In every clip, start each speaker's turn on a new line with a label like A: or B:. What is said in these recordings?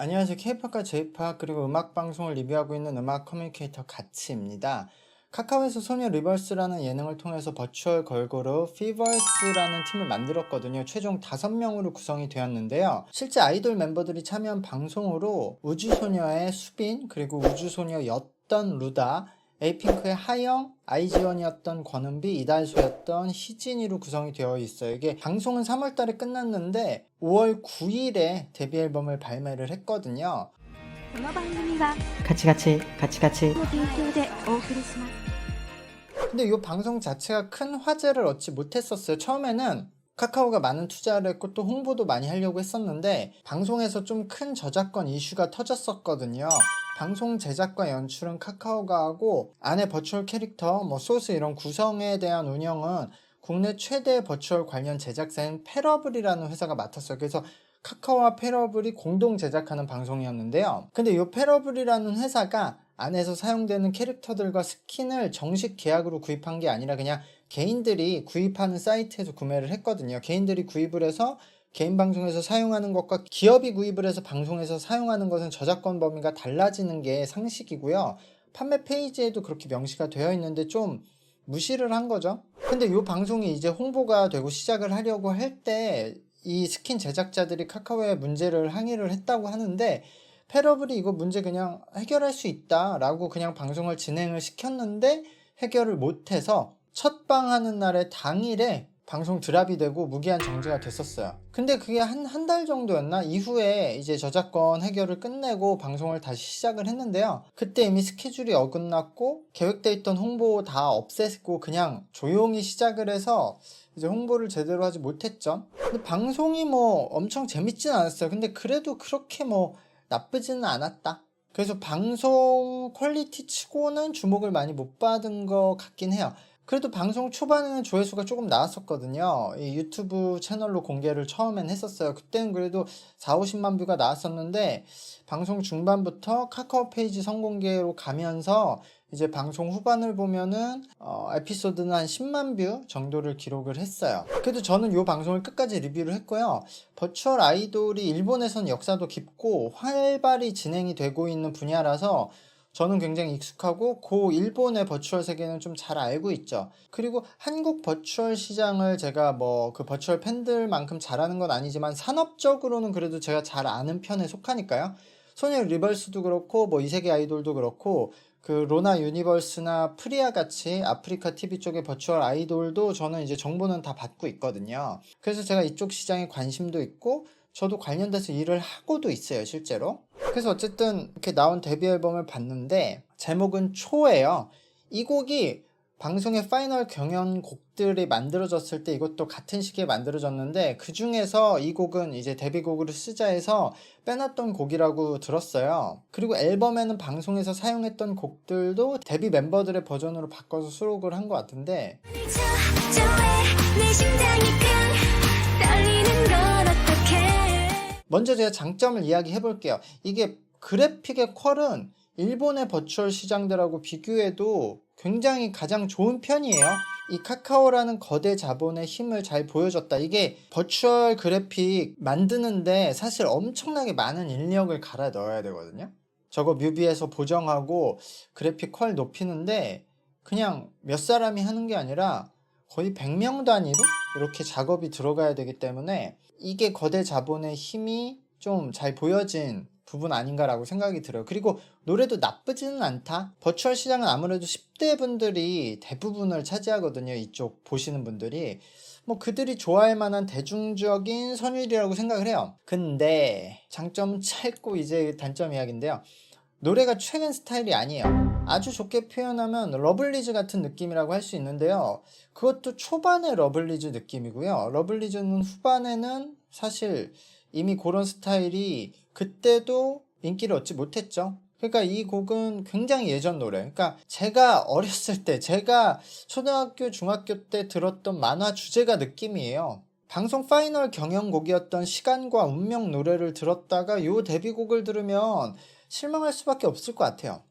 A: 안녕하세요. K-팝과 J-팝 그리고 음악 방송을 리뷰하고 있는 음악 커뮤니케이터 가치입니다. 카카오에서 소녀 리버스라는 예능을 통해서 버추얼 걸그룹 피버스라는 팀을 만들었거든요. 최종 5명으로 구성이 되었는데요. 실제 아이돌 멤버들이 참여한 방송으로 우주소녀의 수빈, 그리고 우주소녀였던 루다, 에이핑크의 하영, 아이즈원이었던 권은비, 이달소였던 희진이로 구성이 되어 있어요. 이게 방송은 3월달에 끝났는데 5월 9일에 데뷔 앨범을 발매를 했거든요.
B: この番組は
C: カチカチカチカチ
B: の提供でお送りします。
A: 근데 이 방송 자체가 큰 화제를 얻지 못했었어요. 처음에는 카카오가 많은 투자를 했고 또 홍보도 많이 하려고 했었는데 방송에서 좀 큰 저작권 이슈가 터졌었거든요. 방송 제작과 연출은 카카오가 하고 안에 버추얼 캐릭터, 소스 이런 구성에 대한 운영은 국내 최대 버추얼 관련 제작사인 패러블이라는 회사가 맡았어요. 그래서 카카오와 패러블이 공동 제작하는 방송이었는데요. 근데 이 패러블이라는 회사가 안에서 사용되는 캐릭터들과 스킨을 정식 계약으로 구입한 게 아니라 그냥 개인들이 구입하는 사이트에서 구매를 했거든요. 개인들이 구입을 해서 개인 방송에서 사용하는 것과 기업이 구입을 해서 방송에서 사용하는 것은 저작권 범위가 달라지는 게 상식이고요. 판매 페이지에도 그렇게 명시가 되어 있는데 좀 무시를 한 거죠. 근데 이 방송이 이제 홍보가 되고 시작을 하려고 할 때 이 스킨 제작자들이 카카오에 문제를 항의를 했다고 하는데 패러블이 이거 문제 그냥 해결할 수 있다라고 그냥 방송을 진행을 시켰는데 해결을 못해서 첫방 하는 날의 당일에 방송 드랍이 되고 무기한 정지가 됐었어요. 근데 그게 한 달 정도였나? 이후에 이제 저작권 해결을 끝내고 방송을 다시 시작을 했는데요. 그때 이미 스케줄이 어긋났고 계획돼 있던 홍보 다 없앴고 그냥 조용히 시작을 해서 이제 홍보를 제대로 하지 못했죠. 근데 방송이 엄청 재밌진 않았어요. 근데 그래도 그렇게 나쁘지는 않았다. 그래서 방송 퀄리티 치고는 주목을 많이 못 받은 것 같긴 해요. 그래도 방송 초반에는 조회수가 조금 나왔었거든요. 이 유튜브 채널로 공개를 처음엔 했었어요. 그때는 그래도 4-50만 뷰가 나왔었는데 방송 중반부터 카카오 페이지 선공개로 가면서 이제 방송 후반을 보면은 에피소드는 한 10만 뷰 정도를 기록을 했어요. 그래도 저는 이 방송을 끝까지 리뷰를 했고요. 버추얼 아이돌이 일본에선 역사도 깊고 활발히 진행이 되고 있는 분야라서 저는 굉장히 익숙하고 그 일본의 버추얼 세계는 좀 잘 알고 있죠. 그리고 한국 버추얼 시장을 제가 그 버추얼 팬들만큼 잘하는 건 아니지만 산업적으로는 그래도 제가 잘 아는 편에 속하니까요. 소녀 리버스도 그렇고 이세계 아이돌도 그렇고 그 로나 유니버스나 프리아 같이 아프리카 TV 쪽의 버추얼 아이돌도 저는 이제 정보는 다 받고 있거든요. 그래서 제가 이쪽 시장에 관심도 있고 저도 관련돼서 일을 하고도 있어요, 실제로. 그래서 어쨌든 이렇게 나온 데뷔 앨범을 봤는데 제목은 초예요. 이 곡이 방송의 파이널 경연 곡들이 만들어졌을 때 이것도 같은 시기에 만들어졌는데 그 중에서 이 곡은 이제 데뷔곡으로 쓰자 해서 빼놨던 곡이라고 들었어요. 그리고 앨범에는 방송에서 사용했던 곡들도 데뷔 멤버들의 버전으로 바꿔서 수록을 한 것 같은데 먼저 제가 장점을 이야기해 볼게요. 이게 그래픽의 퀄은 일본의 버추얼 시장들하고 비교해도 굉장히 가장 좋은 편이에요. 이 카카오라는 거대 자본의 힘을 잘 보여줬다. 이게 버추얼 그래픽 만드는데 사실 엄청나게 많은 인력을 갈아 넣어야 되거든요. 저거 뮤비에서 보정하고 그래픽 퀄 높이는데 그냥 몇 사람이 하는 게 아니라 거의 100명 단위로 이렇게 작업이 들어가야 되기 때문에 이게 거대 자본의 힘이 좀 잘 보여진 부분 아닌가라고 생각이 들어요. 그리고 노래도 나쁘지는 않다. 버추얼 시장은 아무래도 10대 분들이 대부분을 차지하거든요. 이쪽 보시는 분들이. 그들이 좋아할 만한 대중적인 선율이라고 생각을 해요. 근데 장점 짧고 이제 단점 이야기인데요. 노래가 최근 스타일이 아니에요. 아주 좋게 표현하면 러블리즈 같은 느낌이라고 할 수 있는데요. 그것도 초반의 러블리즈 느낌이고요. 러블리즈는 후반에는 사실 이미 그런 스타일이 그때도 인기를 얻지 못했죠. 그러니까 이 곡은 굉장히 예전 노래. 그러니까 제가 어렸을 때, 제가 초등학교, 중학교 때 들었던 만화 주제가 느낌이에요. 방송 파이널 경연곡이었던 시간과 운명 노래를 들었다가 요 데뷔곡을 들으면 실망할 수밖에 없을 것 같아요.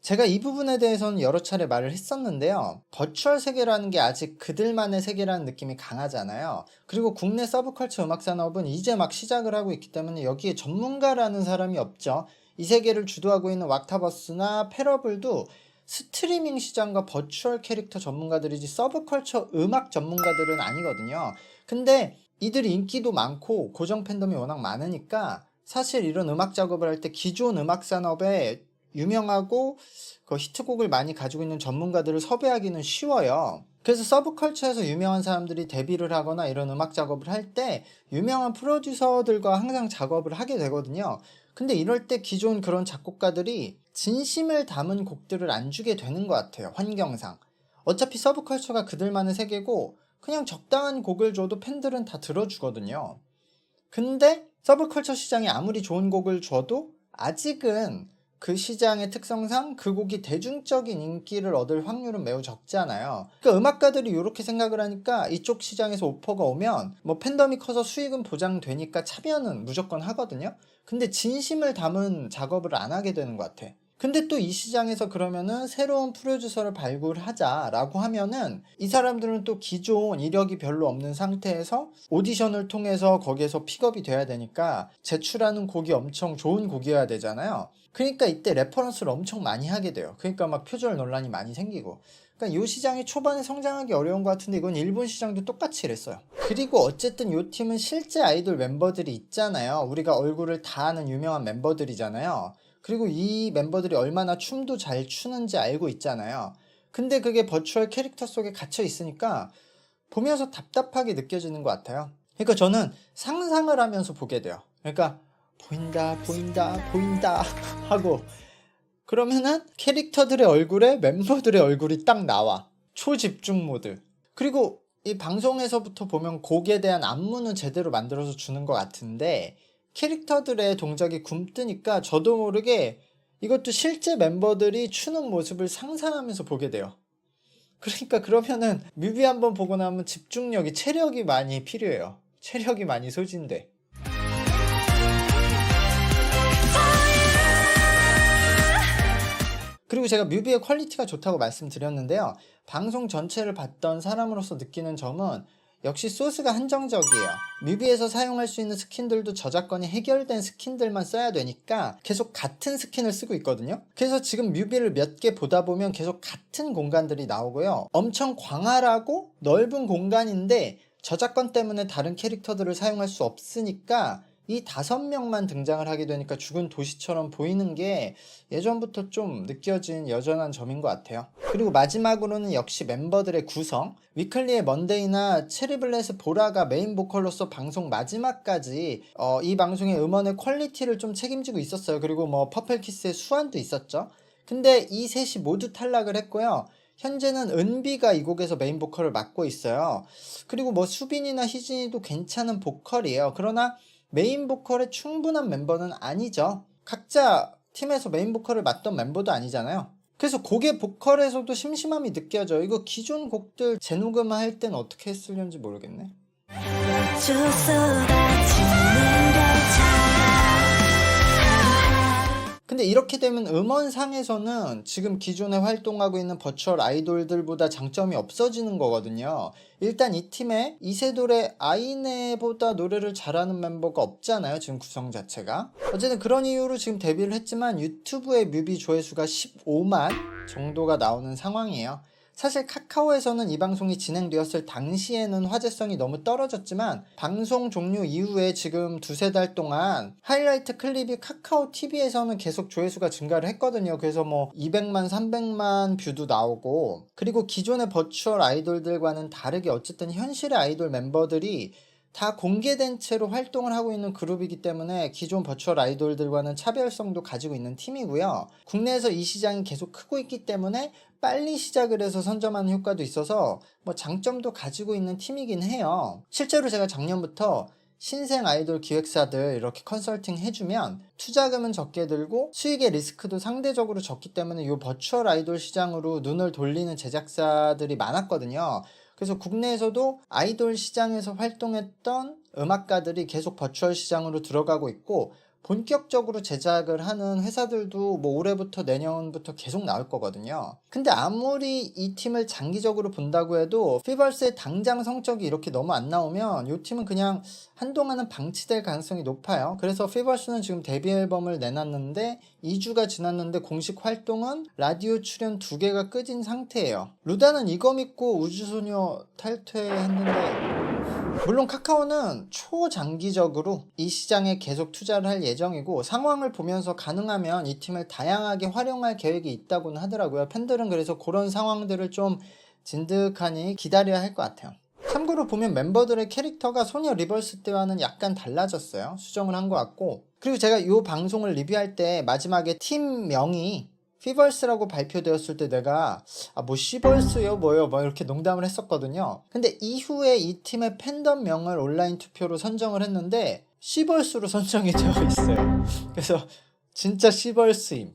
A: 제가 이 부분에 대해서는 여러 차례 말을 했었는데요. 버추얼 세계라는 게 아직 그들만의 세계라는 느낌이 강하잖아요. 그리고 국내 서브컬처 음악 산업은 이제 막 시작을 하고 있기 때문에 여기에 전문가라는 사람이 없죠. 이 세계를 주도하고 있는 왁타버스나 패러블도 스트리밍 시장과 버추얼 캐릭터 전문가들이지 서브컬처 음악 전문가들은 아니거든요. 근데 이들이 인기도 많고 고정 팬덤이 워낙 많으니까 사실 이런 음악 작업을 할 때 기존 음악 산업에 유명하고 그 히트곡을 많이 가지고 있는 전문가들을 섭외하기는 쉬워요. 그래서 서브컬처에서 유명한 사람들이 데뷔를 하거나 이런 음악 작업을 할 때 유명한 프로듀서들과 항상 작업을 하게 되거든요. 근데 이럴 때 기존 그런 작곡가들이 진심을 담은 곡들을 안 주게 되는 것 같아요. 환경상. 어차피 서브컬처가 그들만의 세계고 그냥 적당한 곡을 줘도 팬들은 다 들어주거든요. 근데 서브컬처 시장에 아무리 좋은 곡을 줘도 아직은 그 시장의 특성상 그 곡이 대중적인 인기를 얻을 확률은 매우 적잖아요. 그러니까 음악가들이 이렇게 생각을 하니까 이쪽 시장에서 오퍼가 오면 뭐 팬덤이 커서 수익은 보장되니까 참여는 무조건 하거든요. 근데 진심을 담은 작업을 안 하게 되는 것 같아. 근데 또 이 시장에서 그러면은 새로운 프로듀서를 발굴하자라고 하면은 이 사람들은 또 기존 이력이 별로 없는 상태에서 오디션을 통해서 거기에서 픽업이 돼야 되니까 제출하는 곡이 엄청 좋은 곡이어야 되잖아요. 그러니까 이때 레퍼런스를 엄청 많이 하게 돼요. 그러니까 막 표절 논란이 많이 생기고. 그러니까 이 시장이 초반에 성장하기 어려운 것 같은데 이건 일본 시장도 똑같이 이랬어요. 그리고 어쨌든 이 팀은 실제 아이돌 멤버들이 있잖아요. 우리가 얼굴을 다 아는 유명한 멤버들이잖아요. 그리고 이 멤버들이 얼마나 춤도 잘 추는지 알고 있잖아요. 근데 그게 버추얼 캐릭터 속에 갇혀 있으니까 보면서 답답하게 느껴지는 것 같아요. 그러니까 저는 상상을 하면서 보게 돼요. 그러니까 보인다 보인다 보인다 하고 그러면은 캐릭터들의 얼굴에 멤버들의 얼굴이 딱 나와. 초집중 모드. 그리고 이 방송에서부터 보면 곡에 대한 안무는 제대로 만들어서 주는 것 같은데 캐릭터들의 동작이 굼뜨니까 저도 모르게 이것도 실제 멤버들이 추는 모습을 상상하면서 보게 돼요. 그러니까 그러면은 뮤비 한번 보고 나면 집중력이 체력이 많이 필요해요. 체력이 많이 소진돼. 그리고 제가 뮤비의 퀄리티가 좋다고 말씀드렸는데요. 방송 전체를 봤던 사람으로서 느끼는 점은 역시 소스가 한정적이에요. 뮤비에서 사용할 수 있는 스킨들도 저작권이 해결된 스킨들만 써야 되니까 계속 같은 스킨을 쓰고 있거든요. 그래서 지금 뮤비를 몇 개 보다 보면 계속 같은 공간들이 나오고요. 엄청 광활하고 넓은 공간인데 저작권 때문에 다른 캐릭터들을 사용할 수 없으니까 이 5명만 등장을 하게 되니까 죽은 도시처럼 보이는 게 예전부터 좀 느껴진 여전한 점인 것 같아요. 그리고 마지막으로는 역시 멤버들의 구성. 위클리의 먼데이나 체리블렛의 보라가 메인 보컬로서 방송 마지막까지 이 방송의 음원의 퀄리티를 좀 책임지고 있었어요. 그리고 뭐 퍼플키스의 수완도 있었죠. 근데 이 셋이 모두 탈락을 했고요. 현재는 은비가 이 곡에서 메인 보컬을 맡고 있어요. 그리고 뭐 수빈이나 희진이도 괜찮은 보컬이에요. 그러나 메인 보컬의 충분한 멤버는 아니죠. 각자 팀에서 메인 보컬을 맡던 멤버도 아니잖아요. 그래서 곡의 보컬에서도 심심함이 느껴져요. 이거 기존 곡들 재녹음할 땐 어떻게 했을는지 모르겠네. 근데 이렇게 되면 음원상에서는 지금 기존에 활동하고 있는 버추얼 아이돌들보다 장점이 없어지는 거거든요. 일단 이 팀에 이세돌의 아이네보다 노래를 잘하는 멤버가 없잖아요. 지금 구성 자체가. 어쨌든 그런 이유로 지금 데뷔를 했지만 유튜브의 뮤비 조회수가 15만 정도가 나오는 상황이에요. 사실 카카오에서는 이 방송이 진행되었을 당시에는 화제성이 너무 떨어졌지만 방송 종료 이후에 지금 2-3달 동안 하이라이트 클립이 카카오 TV에서는 계속 조회수가 증가를 했거든요. 그래서 뭐 200만, 300만 뷰도 나오고 그리고 기존의 버추얼 아이돌들과는 다르게 어쨌든 현실의 아이돌 멤버들이 다 공개된 채로 활동을 하고 있는 그룹이기 때문에 기존 버추얼 아이돌들과는 차별성도 가지고 있는 팀이고요. 국내에서 이 시장이 계속 크고 있기 때문에 빨리 시작을 해서 선점하는 효과도 있어서 뭐 장점도 가지고 있는 팀이긴 해요. 실제로 제가 작년부터 신생 아이돌 기획사들 이렇게 컨설팅 해주면 투자금은 적게 들고 수익의 리스크도 상대적으로 적기 때문에 이 버추얼 아이돌 시장으로 눈을 돌리는 제작사들이 많았거든요. 그래서 국내에서도 아이돌 시장에서 활동했던 음악가들이 계속 버추얼 시장으로 들어가고 있고 본격적으로 제작을 하는 회사들도 뭐 올해부터 내년부터 계속 나올 거거든요. 근데 아무리 이 팀을 장기적으로 본다고 해도 피버스의 당장 성적이 이렇게 너무 안 나오면 이 팀은 그냥 한동안은 방치될 가능성이 높아요. 그래서 피버스는 지금 데뷔 앨범을 내놨는데 2주가 지났는데 공식 활동은 라디오 출연 2개가 끄진 상태예요. 루다는 이거 믿고 우주소녀 탈퇴했는데, 물론 카카오는 초장기적으로 이 시장에 계속 투자를 할 예정이고 상황을 보면서 가능하면 이 팀을 다양하게 활용할 계획이 있다고는 하더라고요. 팬들은 그래서 그런 상황들을 좀 진득하니 기다려야 할 것 같아요. 참고로 보면 멤버들의 캐릭터가 소녀 리버스 때와는 약간 달라졌어요. 수정을 한 것 같고, 그리고 제가 이 방송을 리뷰할 때 마지막에 팀명이 피버스라고 발표되었을 때 내가 뭐 시벌스요 뭐요 뭐 이렇게 농담을 했었거든요. 근데 이후에 이 팀의 팬덤명을 온라인 투표로 선정을 했는데 시벌스로 선정이 되어 있어요. 그래서 진짜 시벌스임.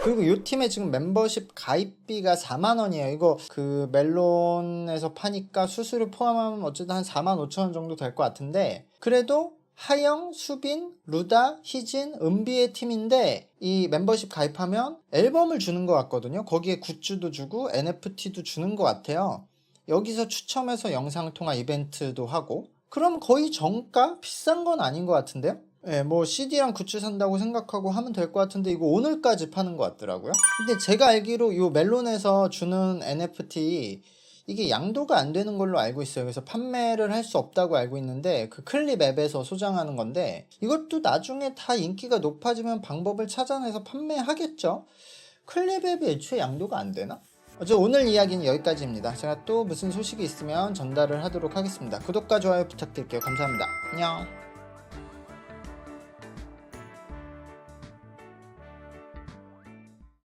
A: 그리고 이 팀의 지금 멤버십 가입비가 4만원이에요. 이거 그 멜론에서 파니까 수수료 포함하면 어쨌든 한 45,000원 정도 될 것 같은데, 그래도 하영, 수빈, 루다, 희진, 은비의 팀인데 이 멤버십 가입하면 앨범을 주는 것 같거든요. 거기에 굿즈도 주고 NFT도 주는 것 같아요. 여기서 추첨해서 영상통화 이벤트도 하고, 그럼 거의 정가? 비싼 건 아닌 것 같은데요? 네, 뭐 CD랑 굿즈 산다고 생각하고 하면 될 것 같은데 이거 오늘까지 파는 것 같더라고요. 근데 제가 알기로 이 멜론에서 주는 NFT 이게 양도가 안 되는 걸로 알고 있어요. 그래서 판매를 할 수 없다고 알고 있는데 그 클립 앱에서 소장하는 건데, 이것도 나중에 다 인기가 높아지면 방법을 찾아내서 판매하겠죠. 클립 앱이 애초에 양도가 안 되나? 오늘 이야기는 여기까지입니다. 제가 또 무슨 소식이 있으면 전달을 하도록 하겠습니다. 구독과 좋아요 부탁드릴게요. 감사합니다. 안녕.